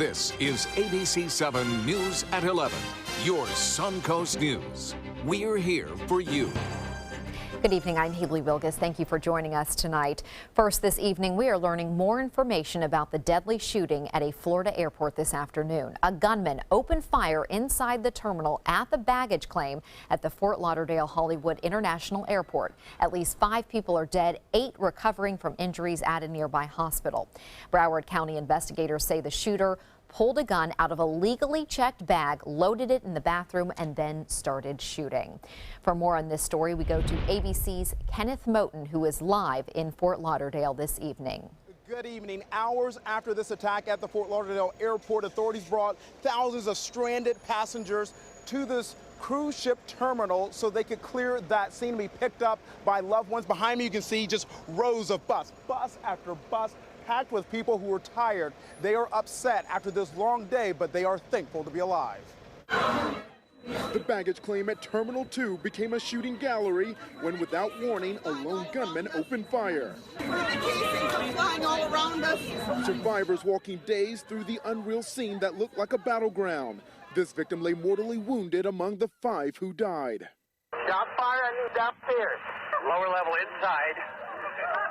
This is ABC7 News at 11, your Suncoast News. We're here for you. Good evening, I'm Haley Wilgus. Thank you for joining us tonight. First this evening, we are learning more information about the deadly shooting at a Florida airport this afternoon. A gunman opened fire inside the terminal at the baggage claim at the Fort Lauderdale Hollywood International Airport. At least 5 people are dead, 8 recovering from injuries at a nearby hospital. Broward County investigators say the shooter pulled a gun out of a legally checked bag, loaded it in the bathroom, and then started shooting. For more on this story, we go to ABC's Kenneth Moten, who is live in Fort Lauderdale this evening. Good evening. Hours after this attack at the Fort Lauderdale airport, authorities brought thousands of stranded passengers to this cruise ship terminal so they could clear that scene to be picked up by loved ones. Behind me, you can see just rows of bus after bus, packed with people who are tired. They are upset after this long day, but they are thankful to be alive. The baggage claim at Terminal 2 became a shooting gallery when, without warning, a lone gunman opened fire. Casings are flying all around us. Survivors walking dazed through the unreal scene that looked like a battleground. This victim lay mortally wounded among the 5 who died. Shot fire and downstairs. Lower level inside.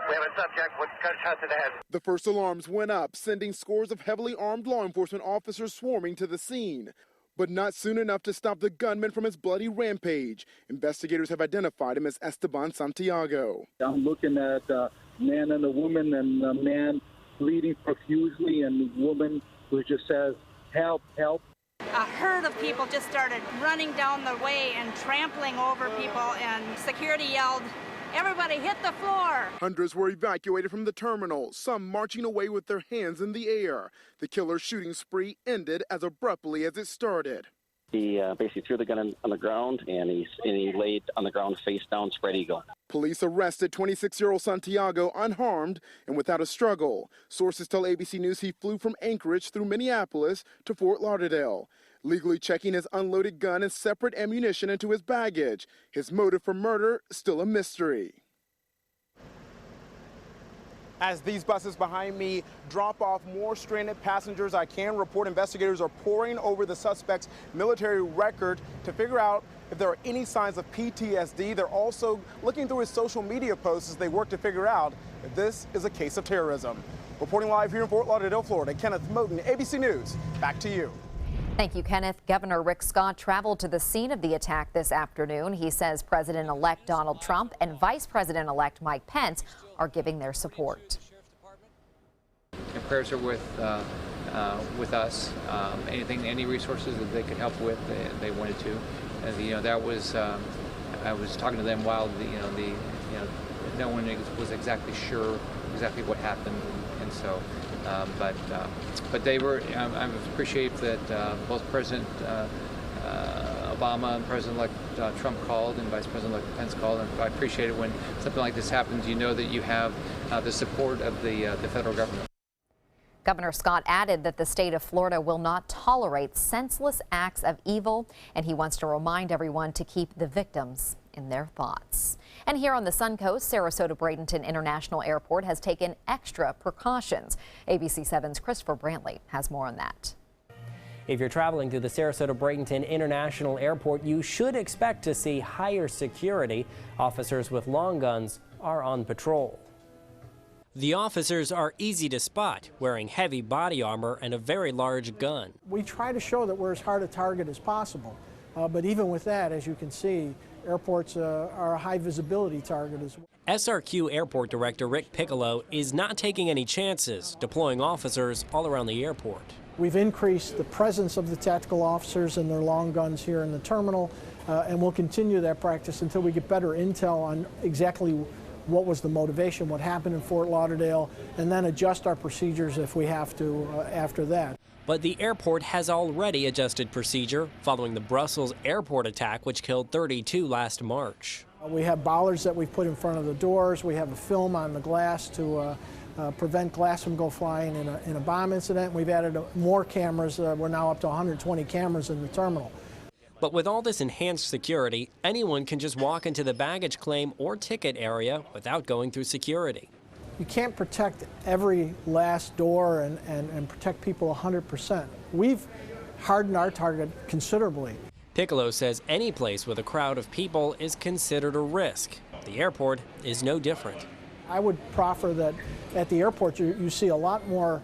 We have a subject with gunshot to the head. The first alarms went up, sending scores of heavily armed law enforcement officers swarming to the scene. But not soon enough to stop the gunman from his bloody rampage. Investigators have identified him as Esteban Santiago. I'm looking at a man and a woman, and a man bleeding profusely, and a woman who just says, "Help, help." A herd of people just started running down the way and trampling over people, and security yelled, "Everybody hit the floor!" Hundreds were evacuated from the terminal, some marching away with their hands in the air. The killer's shooting spree ended as abruptly as it started. He basically threw the gun on the ground, and he laid on the ground face down, spread eagle. Police arrested 26-year-old Santiago unharmed and without a struggle. Sources tell ABC News he flew from Anchorage through Minneapolis to Fort Lauderdale, legally checking his unloaded gun and separate ammunition into his baggage. His motive for murder still a mystery. As these buses behind me drop off more stranded passengers, I can report investigators are poring over the suspect's military record to figure out if there are any signs of PTSD. They're also looking through his social media posts as they work to figure out if this is a case of terrorism. Reporting live here in Fort Lauderdale, Florida, Kenneth Moten, ABC News. Back to you. Thank you, Kenneth. Governor Rick Scott traveled to the scene of the attack this afternoon. He says President-elect Donald Trump and Vice President-elect Mike Pence are giving their support. And prayers are with us. Any resources that they could help with, they wanted to. And, that was I was talking to them while no one was exactly sure exactly what happened, and so. But they were. I appreciate that both President Obama and President-elect Trump called and Vice President-elect Pence called. And I appreciate it when something like this happens. You know that you have the support of the federal government. Governor Scott added that the state of Florida will not tolerate senseless acts of evil, and he wants to remind everyone to keep the victims in their thoughts. And here on the Suncoast, Sarasota-Bradenton International Airport has taken extra precautions. ABC7's Christopher Brantley has more on that. If you're traveling through the Sarasota-Bradenton International Airport, you should expect to see higher security. Officers with long guns are on patrol. The officers are easy to spot, wearing heavy body armor and a very large gun. We try to show that we're as hard a target as possible, but even with that, as you can see, airports are a high visibility target as well. SRQ Airport Director Rick Piccolo is not taking any chances, deploying officers all around the airport. We've increased the presence of the tactical officers and their long guns here in the terminal, and we'll continue that practice until we get better intel on exactly what was the motivation, what happened in Fort Lauderdale, and then adjust our procedures if we have to after that. But the airport has already adjusted procedure following the Brussels airport attack, which killed 32 last March. We have bollards that we've put in front of the doors. We have a film on the glass to prevent glass from go flying in a bomb incident. We've added more cameras. We're now up to 120 cameras in the terminal. But with all this enhanced security, anyone can just walk into the baggage claim or ticket area without going through security. you can't protect every last door and protect people 100%. We've hardened our target considerably. Piccolo says any place with a crowd of people is considered a risk. The airport is no different. I would proffer that at the airport you see a lot more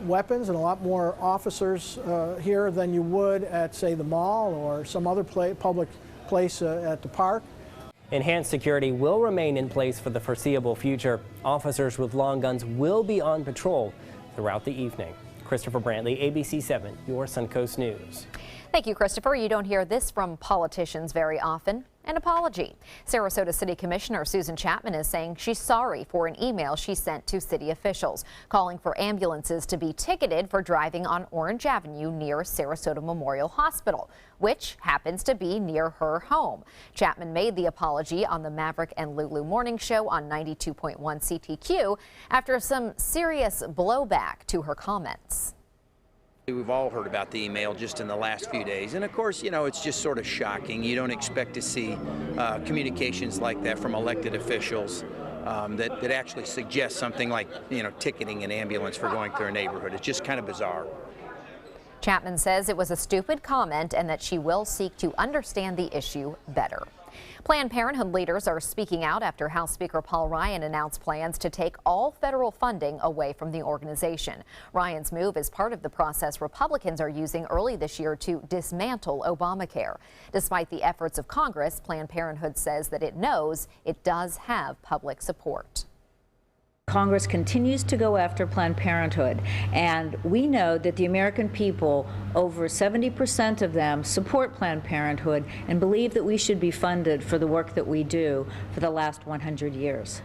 weapons and a lot more officers here than you would at, say, the mall or some other public place at the park. Enhanced security will remain in place for the foreseeable future. Officers with long guns will be on patrol throughout the evening. Christopher Brantley, ABC7, your Suncoast News. Thank you, Christopher. You don't hear this from politicians very often. An apology. Sarasota City Commissioner Susan Chapman is saying she's sorry for an email she sent to city officials, calling for ambulances to be ticketed for driving on Orange Avenue near Sarasota Memorial Hospital, which happens to be near her home. Chapman made the apology on the Maverick and Lulu Morning Show on 92.1 CTQ after some serious blowback to her comments. We've all heard about the email just in the last few days, and of course, you know, it's just sort of shocking. You don't expect to see communications like that from elected officials that actually suggest something like, you know, ticketing an ambulance for going through a neighborhood. It's just kind of bizarre. Chapman says it was a stupid comment and that she will seek to understand the issue better. Planned Parenthood leaders are speaking out after House Speaker Paul Ryan announced plans to take all federal funding away from the organization. Ryan's move is part of the process Republicans are using early this year to dismantle Obamacare. Despite the efforts of Congress, Planned Parenthood says that it knows it does have public support. Congress continues to go after Planned Parenthood, and we know that the American people, over 70% of them, support Planned Parenthood and believe that we should be funded for the work that we do for the last 100 years.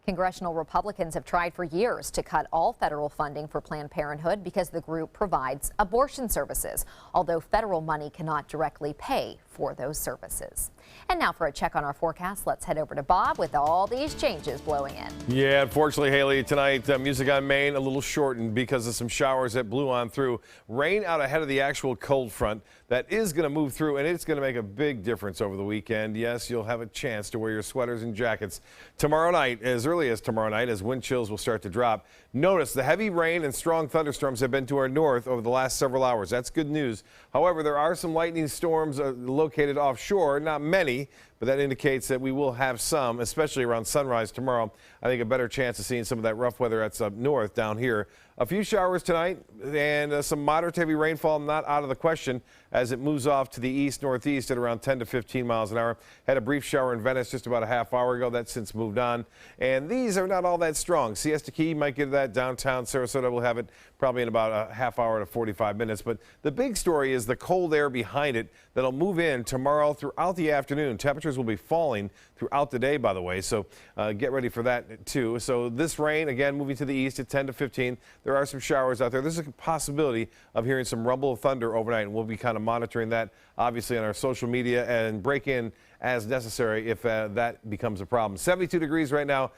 Congressional Republicans have tried for years to cut all federal funding for Planned Parenthood because the group provides abortion services, although federal money cannot directly pay for those services. And now for a check on our forecast, let's head over to Bob with all these changes blowing in. Yeah, unfortunately, Haley, tonight music on Maine a little shortened because of some showers that blew on through. Rain out ahead of the actual cold front that is going to move through, and it's going to make a big difference over the weekend. Yes, you'll have a chance to wear your sweaters and jackets tomorrow night, as early as tomorrow night, as wind chills will start to drop. Notice the heavy rain and strong thunderstorms have been to our north over the last several hours. That's good news. However, there are some lightning storms located offshore, not many, but that indicates that we will have some, especially around sunrise tomorrow. I think a better chance of seeing some of that rough weather that's up north down here. A few showers tonight and some moderate heavy rainfall not out of the question as it moves off to the east-northeast at around 10 to 15 miles an hour. Had a brief shower in Venice just about a half hour ago. That's since moved on. And these are not all that strong. Siesta Key might get that. Downtown Sarasota will have it probably in about a half hour to 45 minutes. But the big story is the cold air behind it that'll move in tomorrow throughout the afternoon. Temperatures will be falling throughout the day, by the way, so get ready for that too. So this rain, again, moving to the east at 10 to 15. There are some showers out there. There's a possibility of hearing some rumble of thunder overnight, and we'll be kind of monitoring that, obviously, on our social media and break in as necessary if that becomes a problem. 72 degrees right now.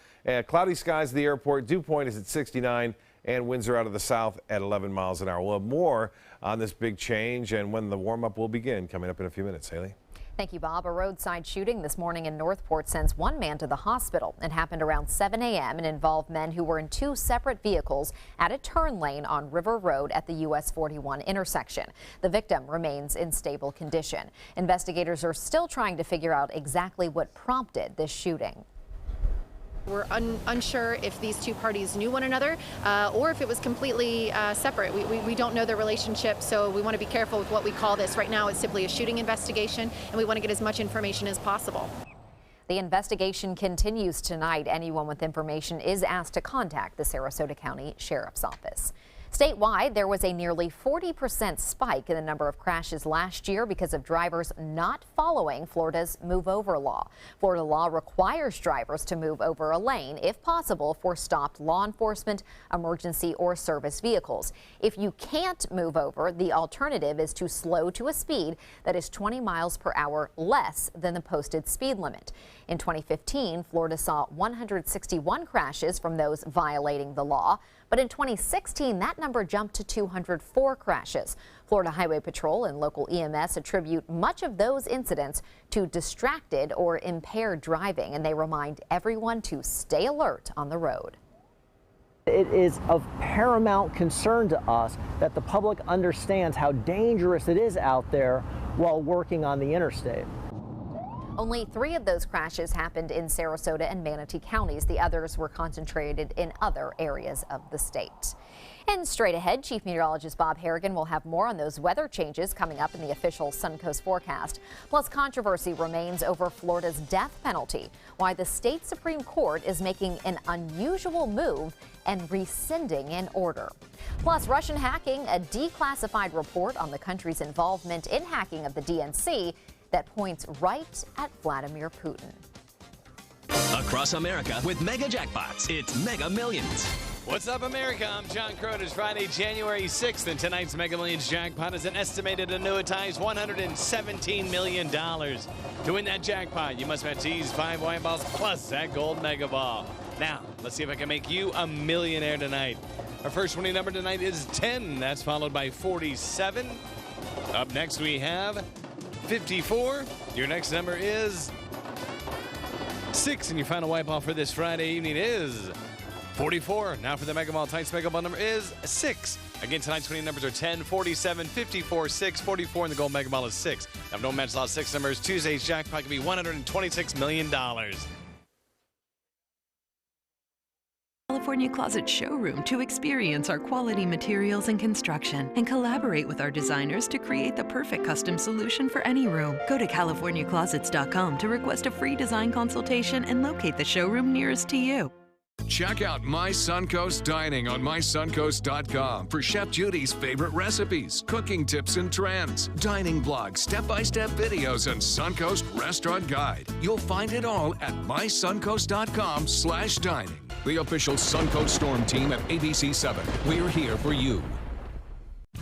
Cloudy skies at the airport. Dew point is at 69, and winds are out of the south at 11 miles an hour. We'll have more on this big change and when the warm-up will begin coming up in a few minutes. Haley? Thank you, Bob. A roadside shooting this morning in Northport sends one man to the hospital. It happened around 7 a.m. and involved men who were in two separate vehicles at a turn lane on River Road at the US 41 intersection. The victim remains in stable condition. Investigators are still trying to figure out exactly what prompted this shooting. We're unsure if these two parties knew one another or if it was completely separate. We don't know their relationship, so we want to be careful with what we call this. Right now, it's simply a shooting investigation, and we want to get as much information as possible. The investigation continues tonight. Anyone with information is asked to contact the Sarasota County Sheriff's Office. Statewide, there was a nearly 40% spike in the number of crashes last year because of drivers not following Florida's move over law. Florida law requires drivers to move over a lane, if possible, for stopped law enforcement, emergency, or service vehicles. If you can't move over, the alternative is to slow to a speed that is 20 miles per hour less than the posted speed limit. In 2015, Florida saw 161 crashes from those violating the law. But in 2016, that number jumped to 204 crashes. Florida Highway Patrol and local EMS attribute much of those incidents to distracted or impaired driving, and they remind everyone to stay alert on the road. It is of paramount concern to us that the public understands how dangerous it is out there while working on the interstate. Only 3 of those crashes happened in Sarasota and Manatee counties. The others were concentrated in other areas of the state. And straight ahead, Chief Meteorologist Bob Harrigan will have more on those weather changes coming up in the official Suncoast forecast. Plus, controversy remains over Florida's death penalty, why the state Supreme Court is making an unusual move and rescinding an order. Plus, Russian hacking, a declassified report on the country's involvement in hacking of the DNC that points right at Vladimir Putin. Across America with Mega Jackpots, it's Mega Millions. What's up, America? I'm John Crowder. It's Friday, January 6th, and tonight's Mega Millions jackpot is an estimated annuitized $117 million. To win that jackpot, you must match these 5 white balls plus that gold mega ball. Now, let's see if I can make you a millionaire tonight. Our first winning number tonight is 10. That's followed by 47. Up next, we have 54. Your next number is 6, and your final white ball for this Friday evening is 44. Now for the Mega Ball, tonight's Mega Ball number is 6. Again, tonight's winning numbers are 10, 47, 54, 6, 44, and the gold Mega Ball is 6. Now, no match lost 6 numbers. Tuesday's jackpot could be $126 million. California Closet showroom to experience our quality materials and construction and collaborate with our designers to create the perfect custom solution for any room. Go to CaliforniaClosets.com to request a free design consultation and locate the showroom nearest to you. Check out My Suncoast Dining on MySuncoast.com for Chef Judy's favorite recipes, cooking tips and trends, dining blogs, step-by-step videos, and Suncoast Restaurant Guide. You'll find it all at MySuncoast.com/dining. The official Suncoast Storm team at ABC7. We're here for you.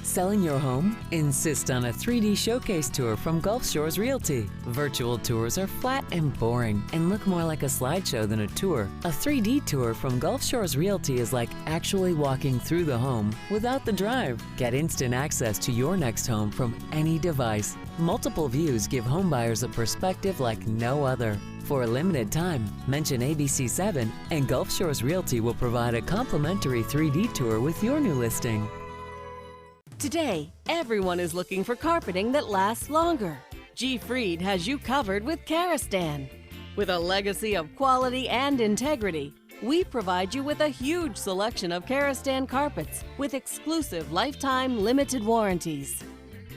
Selling your home? Insist on a 3D showcase tour from Gulf Shores Realty. Virtual tours are flat and boring and look more like a slideshow than a tour. A 3D tour from Gulf Shores Realty is like actually walking through the home without the drive. Get instant access to your next home from any device. Multiple views give homebuyers a perspective like no other. For a limited time, mention ABC7 and Gulf Shores Realty will provide a complimentary 3D tour with your new listing. Today, everyone is looking for carpeting that lasts longer. G. Fried has you covered with Karastan. With a legacy of quality and integrity, we provide you with a huge selection of Karastan carpets with exclusive lifetime limited warranties.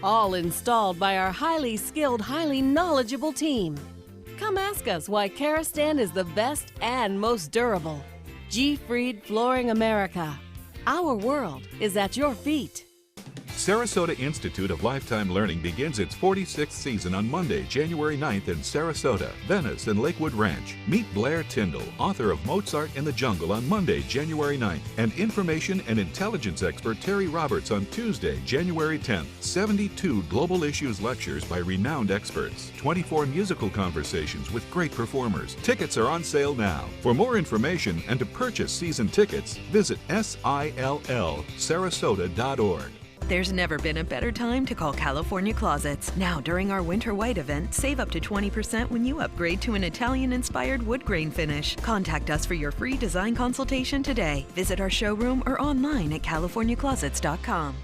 All installed by our highly skilled, highly knowledgeable team. Come ask us why Karastan is the best and most durable. G. Fried Flooring America. Our world is at your feet. Sarasota Institute of Lifetime Learning begins its 46th season on Monday, January 9th in Sarasota, Venice, and Lakewood Ranch. Meet Blair Tyndall, author of Mozart in the Jungle, on Monday, January 9th, and information and intelligence expert Terry Roberts on Tuesday, January 10th. 72 global issues lectures by renowned experts. 24 musical conversations with great performers. Tickets are on sale now. For more information and to purchase season tickets, visit SILLSarasota.org. There's never been a better time to call California Closets. Now, during our Winter White event, save up to 20% when you upgrade to an Italian-inspired wood grain finish. Contact us for your free design consultation today. Visit our showroom or online at CaliforniaClosets.com.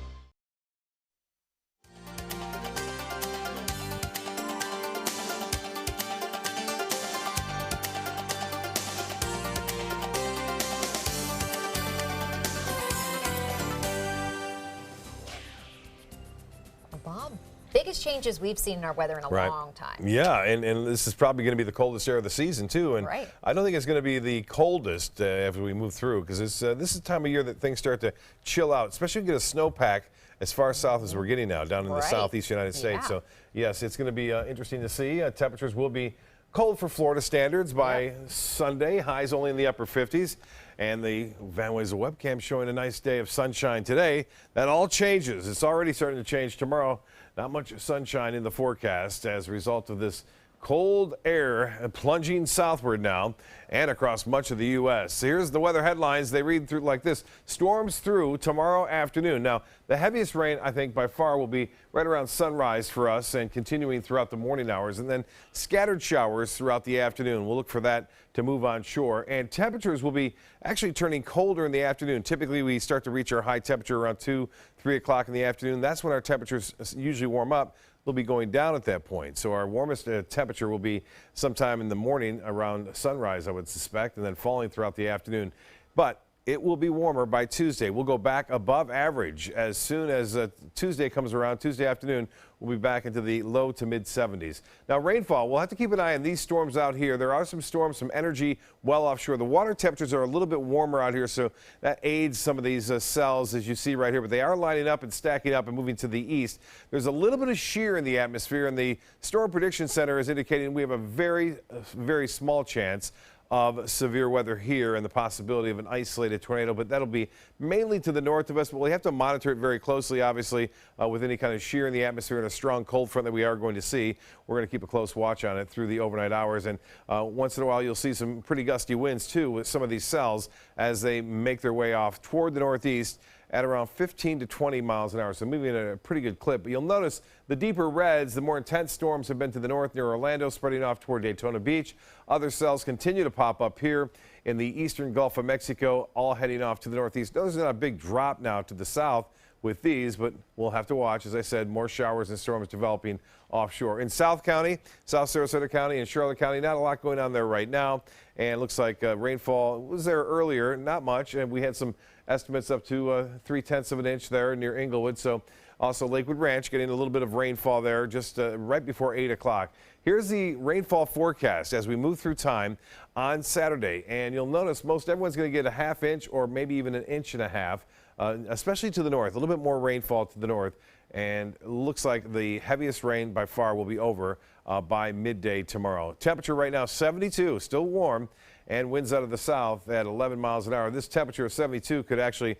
Biggest changes we've seen in our weather in a long time. Yeah, and this is probably going to be the coldest air of the season, too. And I don't think it's going to be the coldest after we move through, because this is the time of year that things start to chill out, especially if you get a snowpack as far south as we're getting now, down in the southeast United States. So, yes, it's going to be interesting to see. Temperatures will be cold for Florida standards by Sunday. Highs only in the upper 50s. And the Van Wezel webcam showing a nice day of sunshine today. That all changes. It's already starting to change tomorrow. Not much sunshine in the forecast as a result of this Cold air plunging southward now and across much of the U.S. Here's the weather headlines. They read through like this. Storms through tomorrow afternoon. Now, the heaviest rain, I think, by far will be right around sunrise for us and continuing throughout the morning hours, and then scattered showers throughout the afternoon. We'll look for that to move on shore, and temperatures will be actually turning colder in the afternoon. Typically, we start to reach our high temperature around 2, 3 o'clock in the afternoon. That's when our temperatures usually warm up. They'll be going down at that point. So our warmest temperature will be sometime in the morning around sunrise, I would suspect, and then falling throughout the afternoon. But it will be warmer by Tuesday. We'll go back above average as soon as Tuesday comes around. Tuesday afternoon, we'll be back into the low to mid 70s. Now, rainfall, we'll have to keep an eye on these storms out here. There are some storms, some energy well offshore. The water temperatures are a little bit warmer out here, so that aids some of these cells, as you see right here. But they are lining up and stacking up and moving to the east. There's a little bit of shear in the atmosphere, and the Storm Prediction Center is indicating we have a very small chance of severe weather here and the possibility of an isolated tornado, but that'll be mainly to the north of us. But we have to monitor it very closely, obviously, with any kind of shear in the atmosphere and a strong cold front that we are going to see. We're going to keep a close watch on it through the overnight hours, and once in a while you'll see some pretty gusty winds too with some of these cells as they make their way off toward the northeast at around 15 to 20 miles an hour, so moving at a pretty good clip. But you'll notice the deeper reds, the more intense storms have been to the north near Orlando, spreading off toward Daytona Beach. Other cells continue to pop up here in the eastern Gulf of Mexico, all heading off to the northeast. There's not a big drop now to the south with these, but we'll have to watch. As I said, more showers and storms developing offshore. In South County, South Sarasota County and Charlotte County, not a lot going on there right now. And it looks like rainfall was there earlier, not much. And we had some estimates up to 3/10 of an inch there near Inglewood. So also Lakewood Ranch getting a little bit of rainfall there just right before 8 o'clock. Here's the rainfall forecast as we move through time on Saturday. And you'll notice most everyone's going to get a ½ inch or maybe even an inch and a half. Especially to the north, a little bit more rainfall to the north, and it looks like the heaviest rain by far will be over by midday tomorrow. Temperature right now 72, still warm, and winds out of the south at 11 miles an hour. This temperature of 72 could actually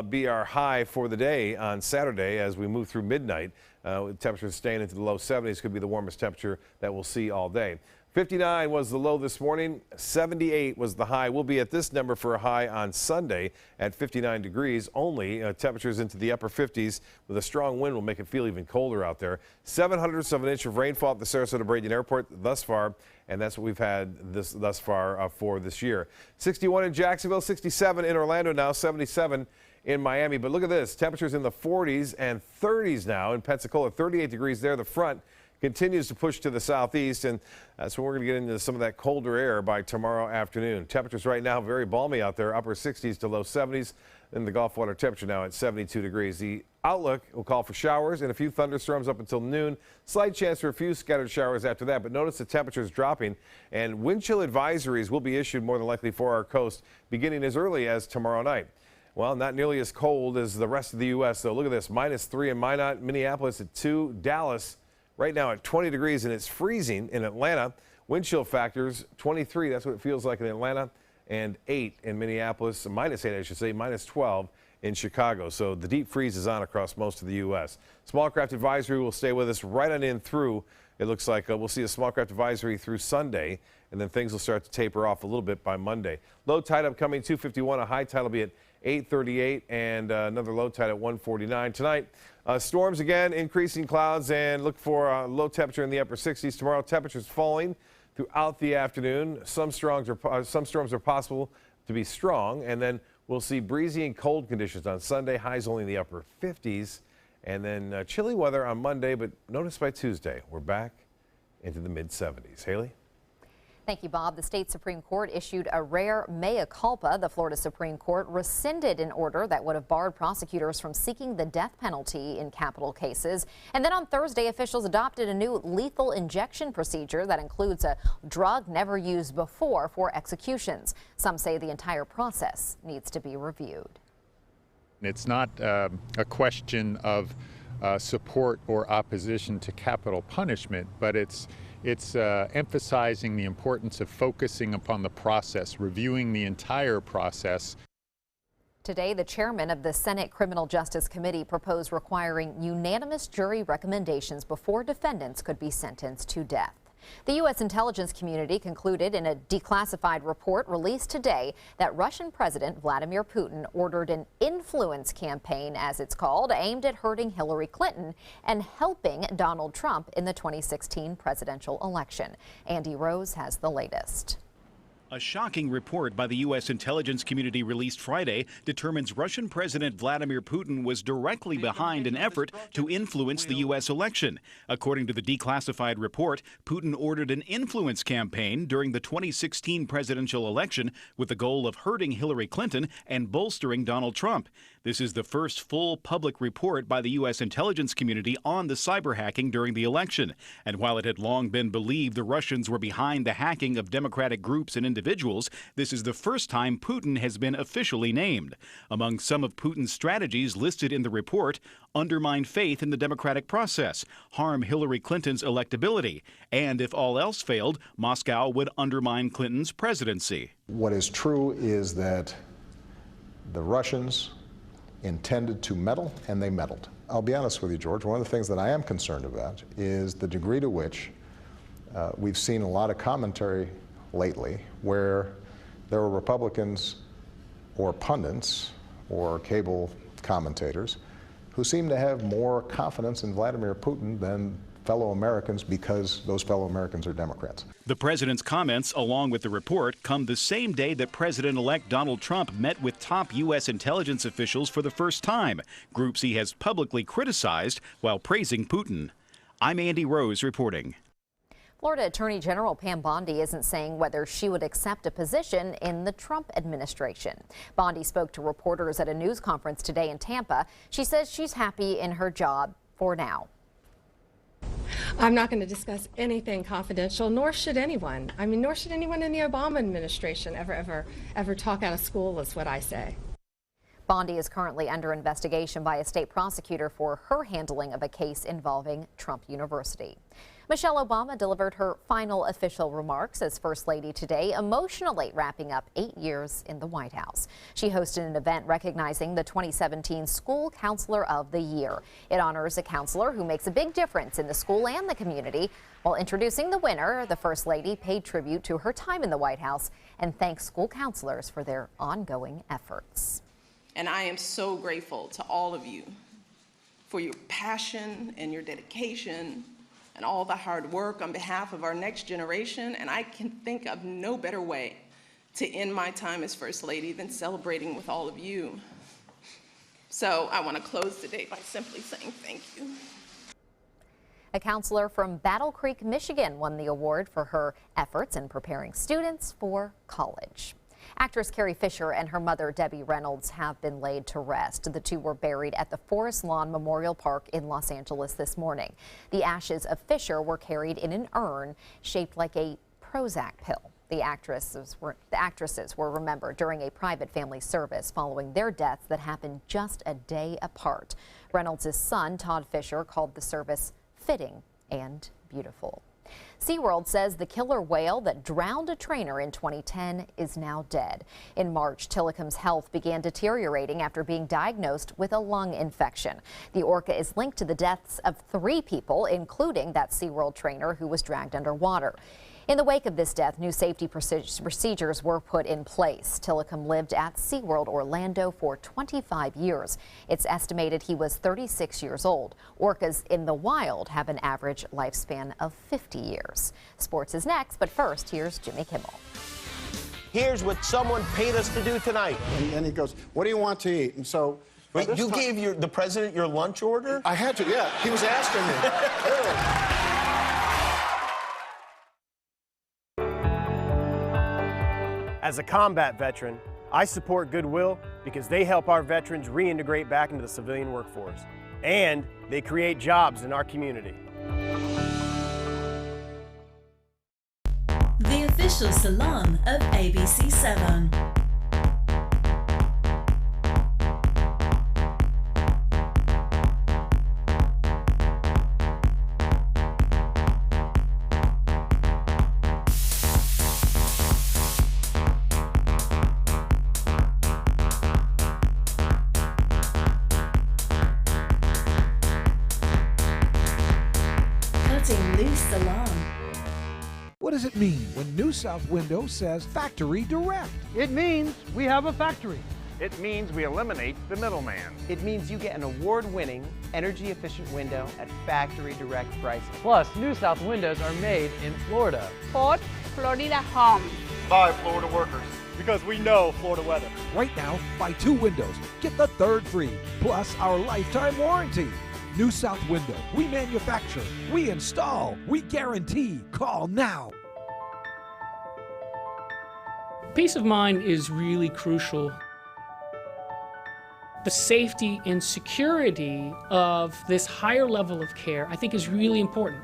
be our high for the day on Saturday as we move through midnight. Temperatures staying into the low 70s, could be the warmest temperature that we'll see all day. 59 was the low this morning. 78 was the high. We'll be at this number for a high on Sunday at 59 degrees only. Temperatures into the upper 50s with a strong wind will make it feel even colder out there. 0.07 of an inch of rainfall at the Sarasota-Bradenton Airport thus far, and that's what we've had thus far for this year. 61 in Jacksonville, 67 in Orlando now, 77 in Miami. But look at this. Temperatures in the 40s and 30s now in Pensacola. 38 degrees there. The front continues to push to the southeast, and that's when we're going to get into some of that colder air by tomorrow afternoon. Temperatures right now very balmy out there, upper 60s to low 70s, and the Gulf water temperature now at 72 degrees. The outlook will call for showers and a few thunderstorms up until noon. Slight chance for a few scattered showers after that, but notice the temperatures dropping, and wind chill advisories will be issued more than likely for our coast beginning as early as tomorrow night. Well, not nearly as cold as the rest of the U.S., though. Look at this, -3 in Minot, Minneapolis at 2, Dallas right now at 20 degrees, and it's freezing in Atlanta. Wind chill factors 23, that's what it feels like in Atlanta, and 8 in Minneapolis, -8 I should say, -12 in Chicago. So the deep freeze is on across most of the U.S. Small craft advisory will stay with us right on in through. It looks like we'll see a small craft advisory through Sunday, and then things will start to taper off a little bit by Monday. Low tide upcoming 2:51, a high tide will be at 8:38, and another low tide at 1:49 tonight. Storms again, increasing clouds, and look for a low temperature in the upper 60s tomorrow. Temperatures falling throughout the afternoon. Some storms are possible to be strong, and then we'll see breezy and cold conditions on Sunday. Highs only in the upper 50s, and then chilly weather on Monday. But notice by Tuesday we're back into the mid 70s. Haley. Thank you, Bob. The state Supreme Court issued a rare mea culpa. The Florida Supreme Court rescinded an order that would have barred prosecutors from seeking the death penalty in capital cases. And then on Thursday, officials adopted a new lethal injection procedure that includes a drug never used before for executions. Some say the entire process needs to be reviewed. It's not a question of support or opposition to capital punishment, but it's emphasizing the importance of focusing upon the process, reviewing the entire process. Today, the chairman of the Senate Criminal Justice Committee proposed requiring unanimous jury recommendations before defendants could be sentenced to death. The U.S. intelligence community concluded in a declassified report released today that Russian President Vladimir Putin ordered an influence campaign, as it's called, aimed at hurting Hillary Clinton and helping Donald Trump in the 2016 presidential election. Andy Rose has the latest. A shocking report by the U.S. intelligence community released Friday determines Russian President Vladimir Putin was directly behind an effort to influence the U.S. election. According to the declassified report, Putin ordered an influence campaign during the 2016 presidential election with the goal of hurting Hillary Clinton and bolstering Donald Trump. This is the first full public report by the U.S. intelligence community on the cyber hacking during the election. And while it had long been believed the Russians were behind the hacking of Democratic groups and individuals, this is the first time Putin has been officially named. Among some of Putin's strategies listed in the report, undermine faith in the democratic process, harm Hillary Clinton's electability, and if all else failed, Moscow would undermine Clinton's presidency. What is true is that the Russians intended to meddle, and they meddled. I'll be honest with you, George, one of the things that I am concerned about is the degree to which we've seen a lot of commentary lately where there were Republicans or pundits or cable commentators who seem to have more confidence in Vladimir Putin than fellow Americans because those fellow Americans are Democrats. The president's comments, along with the report, come the same day that President-elect Donald Trump met with top U.S. intelligence officials for the first time, groups he has publicly criticized while praising Putin. I'm Andy Rose reporting. Florida Attorney General Pam Bondi isn't saying whether she would accept a position in the Trump administration. Bondi spoke to reporters at a news conference today in Tampa. She says she's happy in her job for now. I'm not going to discuss anything confidential, nor should anyone. Nor should anyone in the Obama administration ever talk out of school, is what I say. Bondi is currently under investigation by a state prosecutor for her handling of a case involving Trump University. Michelle Obama delivered her final official remarks as First Lady today, emotionally wrapping up 8 years in the White House. She hosted an event recognizing the 2017 School Counselor of the Year. It honors a counselor who makes a big difference in the school and the community. While introducing the winner, the First Lady paid tribute to her time in the White House and thanked school counselors for their ongoing efforts. And I am so grateful to all of you for your passion and your dedication and all the hard work on behalf of our next generation. And I can think of no better way to end my time as First Lady than celebrating with all of you. So I want to close today by simply saying thank you. A counselor from Battle Creek, Michigan won the award for her efforts in preparing students for college. Actress Carrie Fisher and her mother, Debbie Reynolds, have been laid to rest. The two were buried at the Forest Lawn Memorial Park in Los Angeles this morning. The ashes of Fisher were carried in an urn shaped like a Prozac pill. The actresses were remembered during a private family service following their deaths that happened just a day apart. Reynolds' son, Todd Fisher, called the service fitting and beautiful. SeaWorld says the killer whale that drowned a trainer in 2010 is now dead. In March, Tillicum's health began deteriorating after being diagnosed with a lung infection. The orca is linked to the deaths of 3 people, including that SeaWorld trainer who was dragged underwater. In the wake of this death, new safety procedures were put in place. Tillicum lived at SeaWorld Orlando for 25 years. It's estimated he was 36 years old. Orcas in the wild have an average lifespan of 50 years. Sports is next, but first, here's Jimmy Kimmel. Here's what someone paid us to do tonight. And then he goes, what do you want to eat? And so... Wait, you gave the president your lunch order? I had to, yeah. He was asking me. As a combat veteran, I support Goodwill because they help our veterans reintegrate back into the civilian workforce, and they create jobs in our community. The official salon of ABC7. Loose Salon. What does it mean when New South Windows says Factory Direct? It means we have a factory. It means we eliminate the middleman. It means you get an award-winning, energy-efficient window at factory direct prices. Plus, New South windows are made in Florida. Fort Florida Home. By Florida workers. Because we know Florida weather. Right now, buy 2 windows, get the 3rd free, plus our lifetime warranty. New South Window, we manufacture, we install, we guarantee. Call now. Peace of mind is really crucial. The safety and security of this higher level of care, I think, is really important.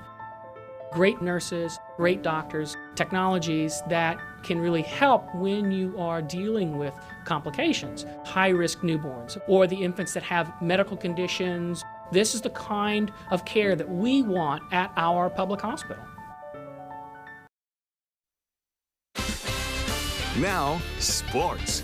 Great nurses, great doctors, technologies that can really help when you are dealing with complications, high-risk newborns, or the infants that have medical conditions. This is the kind of care that we want at our public hospital. Now, sports.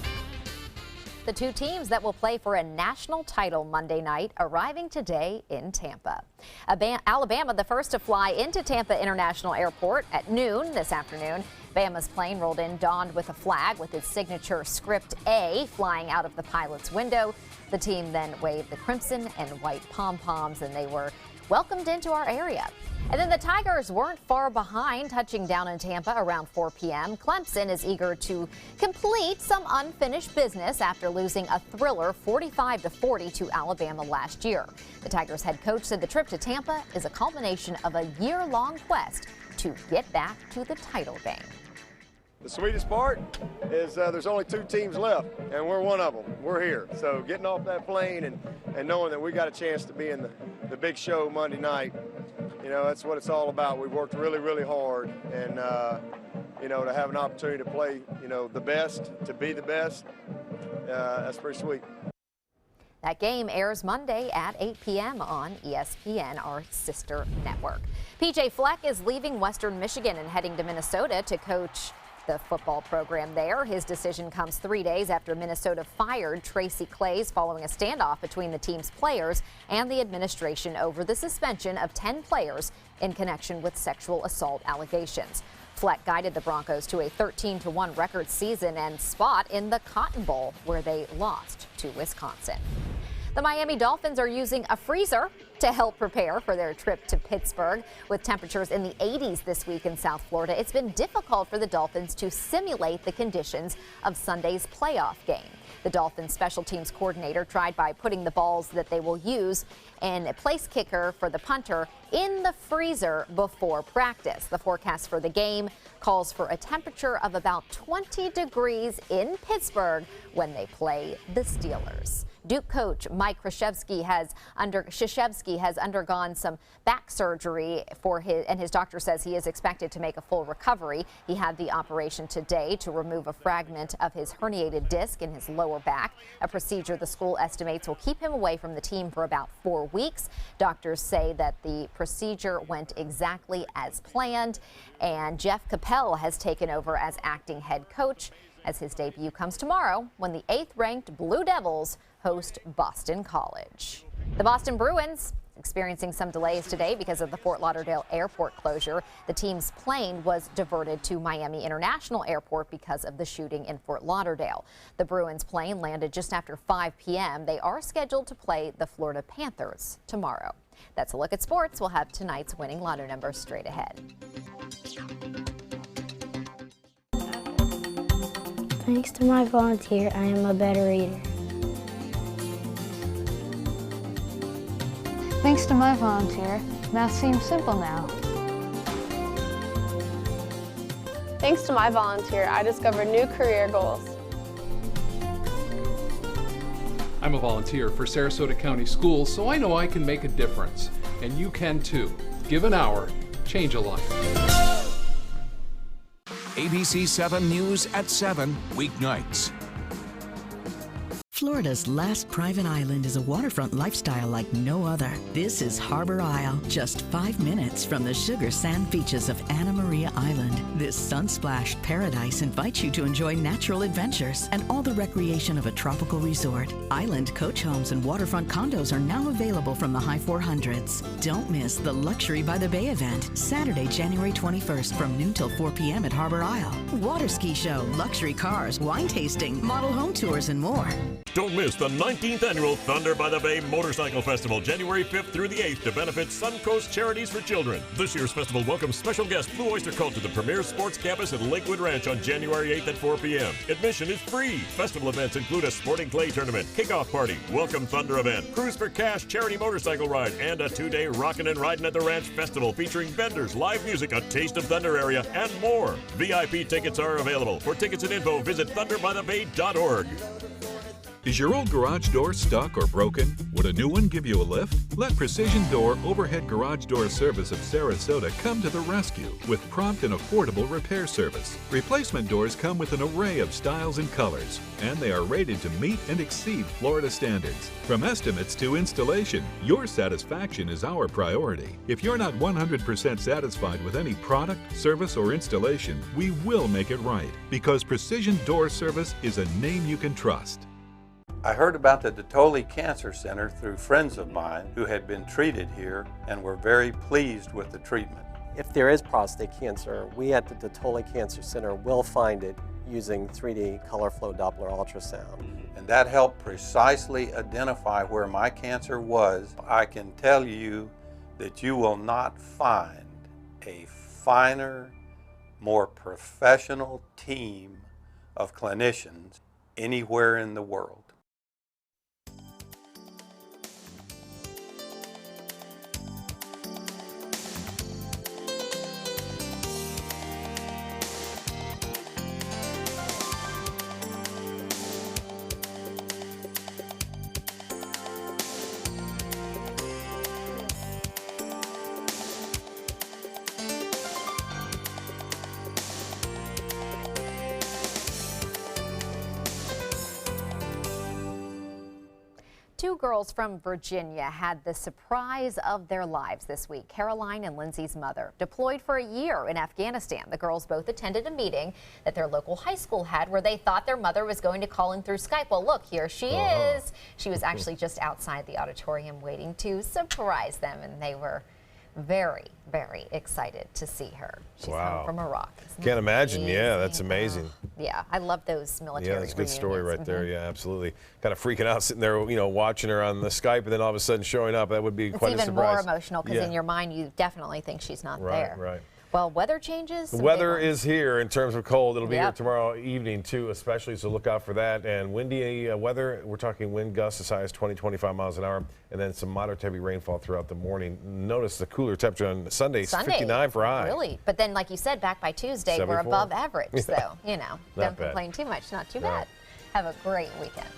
The 2 teams that will play for a national title Monday night arriving today in Tampa. Alabama, the first to fly into Tampa International Airport at noon this afternoon. Bama's plane rolled in donned with a flag with its signature script A flying out of the pilot's window. The team then waved the crimson and white pom-poms, and they were welcomed into our area. And then the Tigers weren't far behind, touching down in Tampa around 4 p.m. Clemson is eager to complete some unfinished business after losing a thriller 45-40 to Alabama last year. The Tigers head coach said the trip to Tampa is a culmination of a year-long quest to get back to the title game. The sweetest part is there's only 2 teams left, and we're one of them. We're here. So getting off that plane and knowing that we got a chance to be in the big show Monday night, you know, that's what it's all about. We've worked really, really hard, and, you know, to have an opportunity to play, you know, the best, to be the best, that's pretty sweet. That game airs Monday at 8 p.m. on ESPN, our sister network. PJ Fleck is leaving Western Michigan and heading to Minnesota to coach the football program there. His decision comes 3 days after Minnesota fired Tracy Claeys following a standoff between the team's players and the administration over the suspension of 10 players in connection with sexual assault allegations. Fleck guided the Broncos to a 13-1 record season and spot in the Cotton Bowl, where they lost to Wisconsin. The Miami Dolphins are using a freezer to help prepare for their trip to Pittsburgh. With temperatures in the 80s this week in South Florida, it's been difficult for the Dolphins to simulate the conditions of Sunday's playoff game. The Dolphins special teams coordinator tried by putting the balls that they will use and a place kicker for the punter in the freezer before practice. The forecast for the game calls for a temperature of about 20 degrees in Pittsburgh when they play the Steelers. Duke coach Mike Krzyzewski has undergone some back surgery and his doctor says he is expected to make a full recovery. He had the operation today to remove a fragment of his herniated disc in his lower back, a procedure the school estimates will keep him away from the team for about 4 weeks. Doctors say that the procedure went exactly as planned, and Jeff Capel has taken over as acting head coach, as his debut comes tomorrow when the 8th-ranked Blue Devils host Boston College. The Boston Bruins experiencing some delays today because of the Fort Lauderdale airport closure. The team's plane was diverted to Miami International Airport because of the shooting in Fort Lauderdale. The Bruins plane landed just after 5 p.m. They are scheduled to play the Florida Panthers tomorrow. That's a look at sports. We'll have tonight's winning lotto numbers straight ahead. Thanks to my volunteer, I am a better reader. Thanks to my volunteer, math seems simple now. Thanks to my volunteer, I discovered new career goals. I'm a volunteer for Sarasota County Schools, so I know I can make a difference. And you can too. Give an hour, change a life. ABC7 News at 7 weeknights. Florida's last private island is a waterfront lifestyle like no other. This is Harbor Isle, just 5 minutes from the sugar sand beaches of Anna Maria Island. This sun-splashed paradise invites you to enjoy natural adventures and all the recreation of a tropical resort. Island coach homes and waterfront condos are now available from the high 400s. Don't miss the Luxury by the Bay event, Saturday, January 21st from noon till 4 p.m. at Harbor Isle. Water ski show, luxury cars, wine tasting, model home tours, and more. Don't miss the 19th annual Thunder by the Bay Motorcycle Festival, January 5th through the 8th, to benefit Suncoast Charities for Children. This year's festival welcomes special guest Blue Oyster Cult to the premier sports campus at Lakewood Ranch on January 8th at 4 p.m. Admission is free. Festival events include a sporting clay tournament, kickoff party, welcome Thunder event, Cruise for Cash charity motorcycle ride, and a 2-day Rockin' and Ridin' at the Ranch festival featuring vendors, live music, a taste of Thunder area, and more. VIP tickets are available. For tickets and info, visit thunderbybthebay.org. Is your old garage door stuck or broken? Would a new one give you a lift? Let Precision Door Overhead Garage Door Service of Sarasota come to the rescue with prompt and affordable repair service. Replacement doors come with an array of styles and colors, and they are rated to meet and exceed Florida standards. From estimates to installation, your satisfaction is our priority. If you're not 100% satisfied with any product, service, or installation, we will make it right, because Precision Door Service is a name you can trust. I heard about the Dotoli Cancer Center through friends of mine who had been treated here and were very pleased with the treatment. If there is prostate cancer, we at the Dotoli Cancer Center will find it using 3D color flow Doppler ultrasound. And that helped precisely identify where my cancer was. I can tell you that you will not find a finer, more professional team of clinicians anywhere in the world. Two girls from Virginia had the surprise of their lives this week. Caroline and Lindsay's mother, deployed for a year in Afghanistan. The girls both attended a meeting that their local high school had where they thought their mother was going to call in through Skype. Well, look, here she is. She was actually just outside the auditorium waiting to surprise them, and they were very, very excited to see her. She's home from Iraq. Can't imagine. Yeah, that's amazing. Yeah, I love those military Yeah, that's a good story right there. reunions. Yeah, absolutely. Kind of freaking out, sitting there, watching her on the Skype, and then all of a sudden showing up. That would be quite a surprise. It's even more emotional because in your mind you definitely think she's not there. Right. Well, weather changes. The weather is here in terms of cold. It'll be here tomorrow evening too, especially, so look out for that. And windy weather, we're talking wind gusts as high as 20-25 miles an hour, and then some moderate to heavy rainfall throughout the morning. Notice the cooler temperature on Sunday, 59 for high. Really? But then, like you said, back by Tuesday, 74. we're above average. Yeah. So, don't complain too much. Not too bad. Have a great weekend.